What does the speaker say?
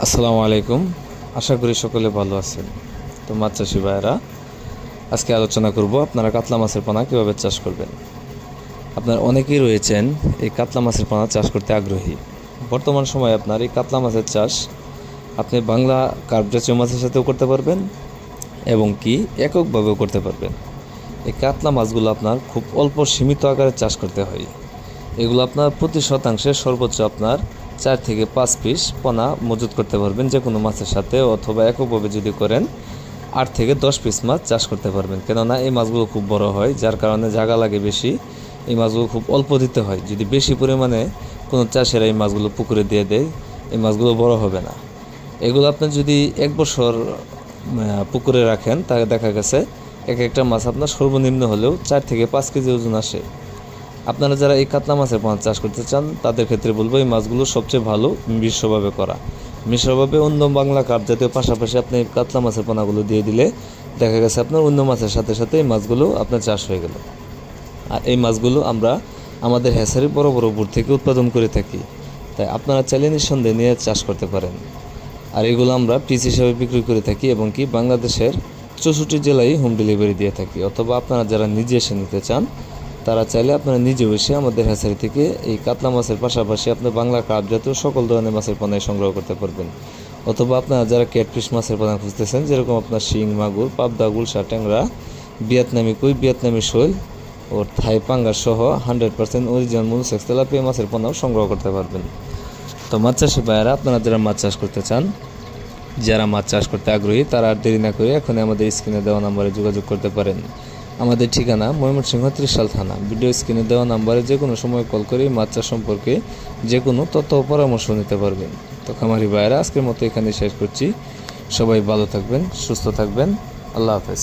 আসসালামু আলাইকুম। আশা করি সকলে ভালো আছেন। তো মাছ চাষি ভাইয়েরা, আজকে আলোচনা করব আপনারা কাতলা মাছের পোনা কীভাবে চাষ করবেন। আপনার অনেকেই রয়েছেন এই কাতলা মাছের পোনা চাষ করতে আগ্রহী। বর্তমান সময়ে আপনার এই কাতলা মাছের চাষ আপনি বাংলা কার্প জাতীয় মাছের সাথেও করতে পারবেন এবং কি এককভাবেও করতে পারবেন। এই কাতলা মাছগুলো আপনার খুব অল্প সীমিত আকারে চাষ করতে হয়। এগুলো আপনার প্রতি শতাংশে সর্বোচ্চ আপনার 4 থেকে 5 পিস পোনা মজুত করতে পারবেন যে কোনো মাছের সাথে, অথবা এককভাবে যদি করেন 8 থেকে 10 পিস মাছ চাষ করতে পারবেন। কেননা এই মাছগুলো খুব বড় হয়, যার কারণে জায়গা লাগে বেশি। এই মাছগুলো খুব অল্প দিতে হয়। যদি বেশি পরিমাণে কোনো চাষিরা এই মাছগুলো পুকুরে দিয়ে দেয়, এই মাছগুলো বড় হবে না। এগুলো আপনি যদি 1 বছর পুকুরে রাখেন, তাহলে দেখা গেছে একটা মাছ আপনার সর্বনিম্ন হলেও 4 থেকে 5 কেজি ওজন আসে। আপনারা যারা এই কাতলা মাছের পোনা চাষ করতে চান তাদের ক্ষেত্রে বলবো এই মাছগুলো সবচেয়ে ভালো মিশ্রভাবে করা। মিশ্রভাবে অন্য বাংলা কার্প জাতীয় পাশাপাশি আপনি এই কাতলা মাছের পোনাগুলো দিয়ে দিলে দেখা গেছে আপনার অন্য মাছের সাথে সাথে এই মাছগুলো আপনার চাষ হয়ে গেল। আর এই মাছগুলো আমরা আমাদের হ্যাচারি বড় বড় বুট থেকে উৎপাদন করে থাকি, তাই আপনারা চাইলে নিঃসন্দেহে নিয়ে চাষ করতে পারেন। আর এগুলো আমরা পিস হিসাবে বিক্রি করে থাকি এবং কি বাংলাদেশের 64 জেলায় হোম ডেলিভারি দিয়ে থাকি। অথবা আপনারা যারা নিজে এসে নিতে চান তারা চাইলে আপনারা নিজেও এসে আমাদের হ্যাচারি থেকে এই কাতলা মাছের পাশাপাশি আপনার বাংলা কার্প জাতীয় সকল ধরনের মাছের পোনাই সংগ্রহ করতে পারবেন। অথবা আপনারা যারা ক্যাটফিশ মাছের পোনা খুঁজতেছেন, যেরকম আপনার শিং, মাগুর, পাবদা, গুলশা, ট্যাংরা, ভিয়েতনামি কই, ভিয়েতনামি শৈল ও থাই পাঙ্গাস সহ 100% অরিজিনাল মনুসেক্স তেলাপিয়া মাছের পোনাও সংগ্রহ করতে পারবেন। তো মাছ চাষি ভাইয়েরা, আপনারা যারা মাছ চাষ করতে চান, যারা মাছ চাষ করতে আগ্রহী, তারা আর দেরি না করে এখন আমাদের স্ক্রিনে দেওয়া নাম্বারে যোগাযোগ করতে পারেন। আমাদের ঠিকানা ময়মনসিংহ ত্রিশাল থানা। ভিডিও স্ক্রিনে দেওয়া নাম্বারে যে কোনো সময় কল করে মাছ চাষ সম্পর্কে যে কোনো তথ্য ও পরামর্শ নিতে পারবেন। তো খামারি ভাইয়েরা, আজকের মতো এখানে শেষ করছি। সবাই ভালো থাকবেন, সুস্থ থাকবেন। আল্লাহ হাফেজ।